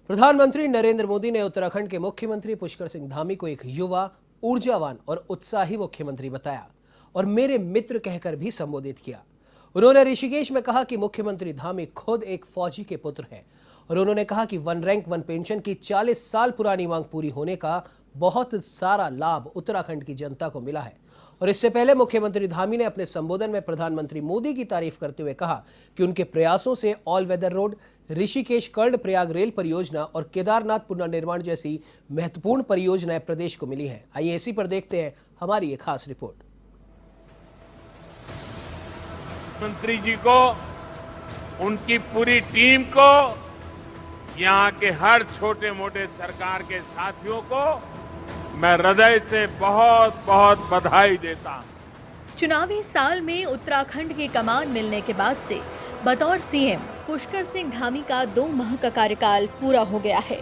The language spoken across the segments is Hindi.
प्रधानमंत्री नरेंद्र मोदी ने उत्तराखंड के मुख्यमंत्री पुष्कर सिंह धामी को एक युवा, ऊर्जावान और उत्साही मुख्यमंत्री बताया और मेरे मित्र कहकर भी संबोधित किया। उन्होंने ऋषिकेश में कहा कि मुख्यमंत्री धामी खुद एक फौजी के पुत्र हैं और उन्होंने कहा कि वन रैंक वन पेंशन की 40 साल पुरानी मांग पूरी होने का बहुत सारा लाभ उत्तराखंड की जनता को मिला है। और इससे पहले मुख्यमंत्री धामी ने अपने संबोधन में प्रधानमंत्री मोदी की तारीफ करते हुए कहा कि उनके प्रयासों से all weather road, Rishikesh Karnaprayag rail परियोजना और केदारनाथ पुनर्निर्माण जैसी महत्वपूर्ण परियोजनाएं प्रदेश को मिली हैं। आइए इसी पर देखते हैं हमारी एक खास रिपोर्ट। मंत्री जी को, उनकी पूरी टीम को, यहाँ के हर छोटे मोटे सरकार के साथियों को मैं हृदय से बहुत बहुत बधाई देता हूं। चुनावी साल में उत्तराखंड की कमान मिलने के बाद से बतौर सीएम पुष्कर सिंह धामी का 2 माह का कार्यकाल पूरा हो गया है।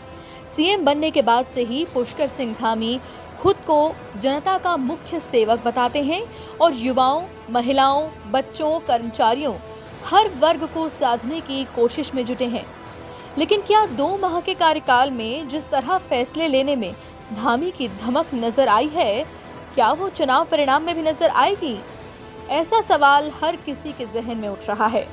सीएम बनने के बाद से ही पुष्कर सिंह धामी खुद को जनता का मुख्य सेवक बताते हैं और युवाओं, महिलाओं, बच्चों, कर्मचारियों हर वर्ग को साधने की कोशिश में जुटे हैं। लेकिन क्या 2 माह के कार्यकाल में जिस तरह फैसले लेने में धामी की धमक नजर आई है, क्या वो चुनाव परिणाम में भी नजर आएगी? ऐसा सवाल हर किसी के जहन में उठ रहा है।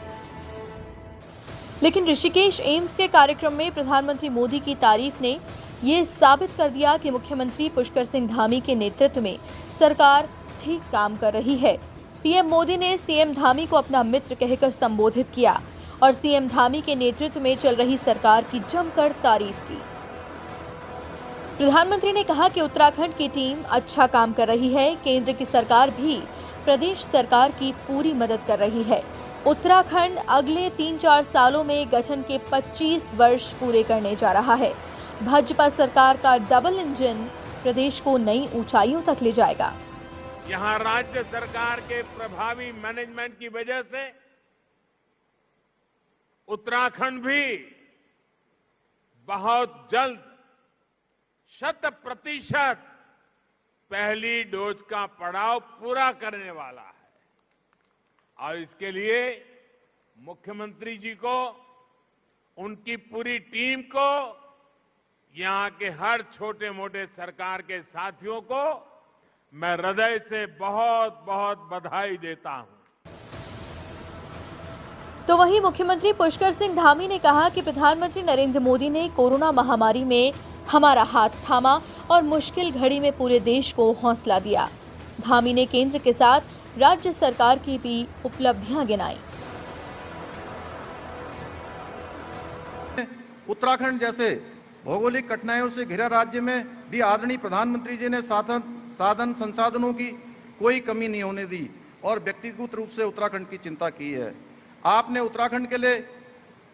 लेकिन ऋषिकेश एम्स के कार्यक्रम में प्रधानमंत्री मोदी की तारीफ ने ये साबित कर दिया कि मुख्यमंत्री पुष्कर सिंह धामी के नेतृत्व में सरकार ठीक काम कर रही है। पीएम मोदी ने सीएम धामी को अपना मित्र कहकर संबोधित किया और सीएम धामी के नेतृत्व में चल रही सरकार की जमकर तारीफ की। प्रधानमंत्री ने कहा कि उत्तराखंड की टीम अच्छा काम कर रही है। केंद्र की सरकार भी प्रदेश सरकार की पूरी मदद कर रही है। उत्तराखंड अगले 3-4 सालों में गठन के 25 वर्ष पूरे करने जा रहा है। भाजपा सरकार का डबल इंजन प्रदेश को नई ऊंचाइयों तक ले जाएगा। यहाँ राज्य सरकार के प्रभावी मैनेजमेंट की वजह से उत्तराखंड भी बहुत जल्द 100% पहली डोज का पड़ाव पूरा करने वाला है और इसके लिए मुख्यमंत्री जी को, उनकी पूरी टीम को, यहाँ के हर छोटे मोटे सरकार के साथियों को मैं हृदय से बहुत बहुत बधाई देता हूं। तो वहीं मुख्यमंत्री पुष्कर सिंह धामी ने कहा कि प्रधानमंत्री नरेंद्र मोदी ने कोरोना महामारी में हमारा हाथ थामा और मुश्किल घड़ी में पूरे देश को हौसला दिया। धामी ने केंद्र के साथ राज्य सरकार की भी उपलब्धियां गिनाई। उत्तराखंड जैसे भौगोलिक कठिनाइयों से घिरा राज्य में भी आदरणीय प्रधानमंत्री जी ने साधन संसाधनों की कोई कमी नहीं होने दी और व्यक्तिगत रूप से उत्तराखंड की चिंता की है। आपने उत्तराखंड के लिए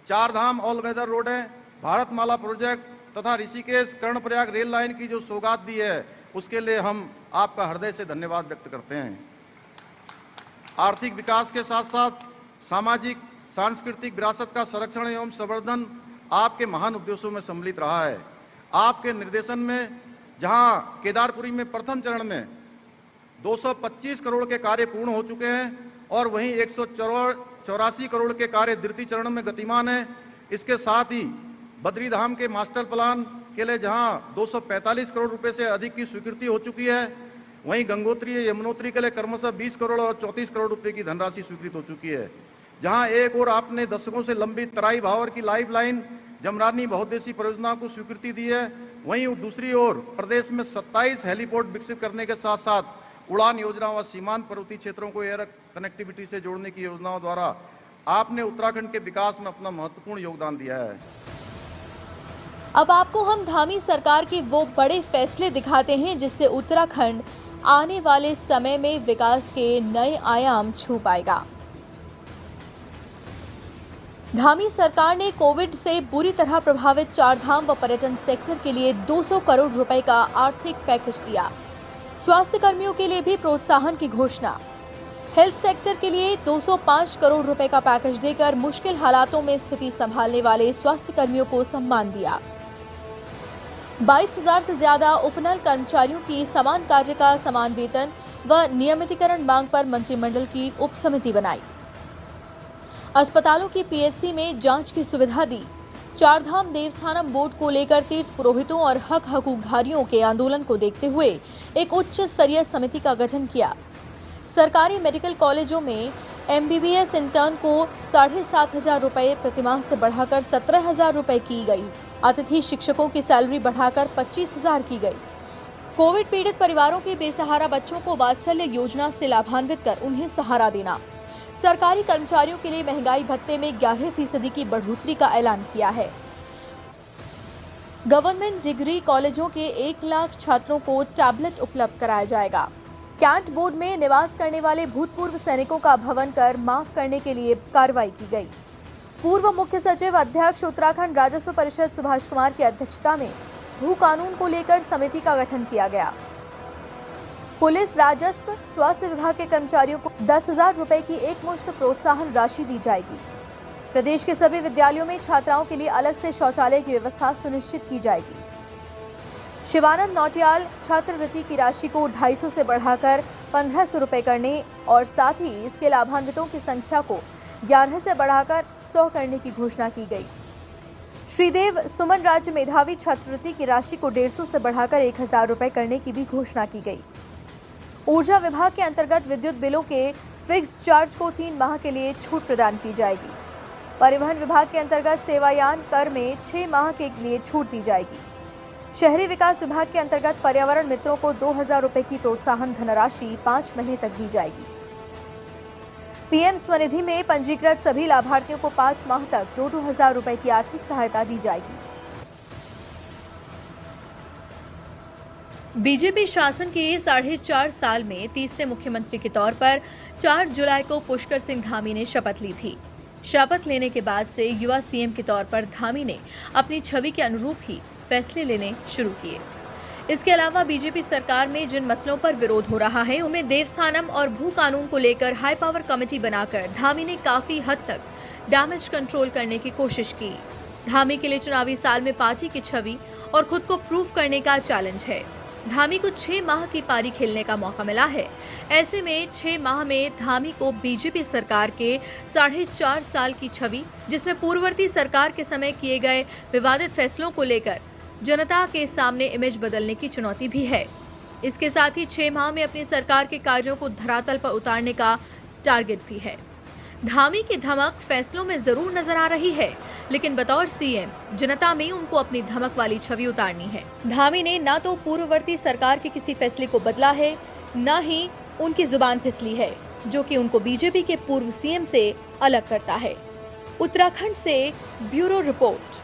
4 धाम ऑल वेदर रोड है, भारतमाला प्रोजेक्ट तथा ऋषिकेश कर्णप्रयाग रेल लाइन की जो सौगात दी है, उसके लिए हम आपका हृदय से धन्यवाद व्यक्त करते हैं। आर्थिक विकास के साथ साथ सामाजिक सांस्कृतिक विरासत का संरक्षण एवं संवर्धन आपके महान उद्देश्यों में सम्मिलित रहा है। आपके निर्देशन में जहां केदारपुरी में प्रथम चरण में 225 करोड़ के कार्य पूर्ण हो चुके हैं और वहीं 184 करोड़ के कार्य द्वितीय चरण में गतिमान है। इसके साथ ही बद्री धाम के मास्टर प्लान के लिए जहां 245 करोड़ रुपए से अधिक की स्वीकृति हो चुकी है, वहीं गंगोत्री यमुनोत्री के लिए क्रमशः 20 करोड़ और 34 करोड़ रुपए की धनराशि स्वीकृत हो चुकी है। जहां एक और आपने दशकों से लंबित तराई भावर की लाइफ लाइन जमरानी बहुउद्देशीय परियोजना को स्वीकृति दी है, वहीं दूसरी ओर प्रदेश में 27 हेलीपोर्ट विकसित करने के साथ साथ उड़ान योजना व सीमांत पर्वतीय क्षेत्रों को एयर कनेक्टिविटी से जोड़ने की योजनाओं द्वारा आपने उत्तराखंड के विकास में अपना महत्वपूर्ण योगदान दिया है। अब आपको हम धामी सरकार के वो बड़े फैसले दिखाते हैं जिससे उत्तराखंड आने वाले समय में विकास के नए आयाम छू पाएगा। धामी सरकार ने कोविड से बुरी तरह प्रभावित 4 धाम व पर्यटन सेक्टर के लिए 200 करोड़ रुपए का आर्थिक पैकेज दिया। स्वास्थ्य कर्मियों के लिए भी प्रोत्साहन की घोषणा। हेल्थ सेक्टर के लिए 205 करोड़ रुपए का पैकेज देकर मुश्किल हालातों में स्थिति संभालने वाले स्वास्थ्य कर्मियों को सम्मान दिया। 22,000 से ज्यादा उपनल कर्मचारियों की समान कार्य का समान वेतन व नियमितीकरण मांग पर मंत्रिमंडल की उप समिति बनाई। अस्पतालों की पीएचसी में जांच की सुविधा दी। चारधाम देवस्थानम बोर्ड को लेकर तीर्थ पुरोहितों और हक हकूकधारियों के आंदोलन को देखते हुए एक उच्च स्तरीय समिति का गठन किया। सरकारी मेडिकल कॉलेजों में MBBS इंटर्न को 7,500 रुपए प्रतिमाह से बढ़ाकर 17,000 रुपए की गई। अतिथि शिक्षकों की सैलरी बढ़ाकर 25,000 की गई। कोविड पीड़ित परिवारों के बेसहारा बच्चों को वात्सल्य योजना से लाभान्वित कर उन्हें सहारा देना। सरकारी कर्मचारियों के लिए महंगाई भत्ते में 11% की बढ़ोतरी का ऐलान किया है। गवर्नमेंट डिग्री कॉलेजों के 1 लाख छात्रों को टैबलेट उपलब्ध कराया जाएगा। कैंट बोर्ड में निवास करने वाले भूतपूर्व सैनिकों का भवन कर माफ करने के लिए कार्रवाई की गई। पूर्व मुख्य सचिव अध्यक्ष उत्तराखंड राजस्व परिषद सुभाष कुमार की अध्यक्षता में भू कानून को लेकर समिति का गठन किया गया। पुलिस, राजस्व, स्वास्थ्य विभाग के कर्मचारियों को 10,000 रुपए की एकमुश्त प्रोत्साहन राशि दी जाएगी। प्रदेश के सभी विद्यालयों में छात्राओं के लिए अलग से शौचालय की व्यवस्था सुनिश्चित की जाएगी। शिवानंद नौटियाल छात्रवृत्ति की राशि को 250 से बढ़ाकर 1,500 रुपए करने और साथ ही इसके लाभान्वितों की संख्या को 11 से बढ़ाकर 100 करने की घोषणा की गई। श्रीदेव सुमन राज्य मेधावी छात्रवृत्ति की राशि को 150 से बढ़ाकर 1,000 रुपए करने की भी घोषणा की गई। ऊर्जा विभाग के अंतर्गत विद्युत बिलों के फिक्स्ड चार्ज को 3 माह के लिए छूट प्रदान की जाएगी। परिवहन विभाग के अंतर्गत सेवायान कर में 6 माह के लिए छूट दी जाएगी। शहरी विकास विभाग के अंतर्गत पर्यावरण मित्रों को 2,000 रुपए की प्रोत्साहन धनराशि 5 महीने तक दी जाएगी। PM स्वनिधि में पंजीकृत सभी लाभार्थियों को 5 माह तक 2,000 रुपए की आर्थिक सहायता दी जाएगी। बीजेपी शासन के 4.5 साल में तीसरे मुख्यमंत्री के तौर पर 4 जुलाई को पुष्कर सिंह धामी ने शपथ ली थी। शपथ लेने के बाद से युवा CM के तौर पर धामी ने अपनी छवि के अनुरूप ही फैसले लेने शुरू किए। इसके अलावा बीजेपी सरकार में जिन मसलों पर विरोध हो रहा है उनमें देवस्थानम और भू कानून को लेकर हाई पावर कमेटी बनाकर धामी ने काफी हद तक डैमेज कंट्रोल करने की कोशिश की। धामी के लिए चुनावी साल में पार्टी की छवि और खुद को प्रूव करने का चैलेंज है। धामी को 6 माह की पारी खेलने का मौका मिला है। ऐसे में 6 माह में धामी को बीजेपी सरकार के 4.5 साल की छवि, जिसमें पूर्ववर्ती सरकार के समय किए गए विवादित फैसलों को लेकर जनता के सामने इमेज बदलने की चुनौती भी है। इसके साथ ही 6 माह में अपनी सरकार के कार्यों को धरातल पर उतारने का टारगेट भी है। धामी की धमक फैसलों में जरूर नजर आ रही है, लेकिन बतौर CM जनता में उनको अपनी धमक वाली छवि उतारनी है। धामी ने न तो पूर्ववर्ती सरकार के किसी फैसले को बदला है, न ही उनकी जुबान फिसली है, जो कि उनको बीजेपी के पूर्व CM से अलग करता है। उत्तराखंड से ब्यूरो रिपोर्ट।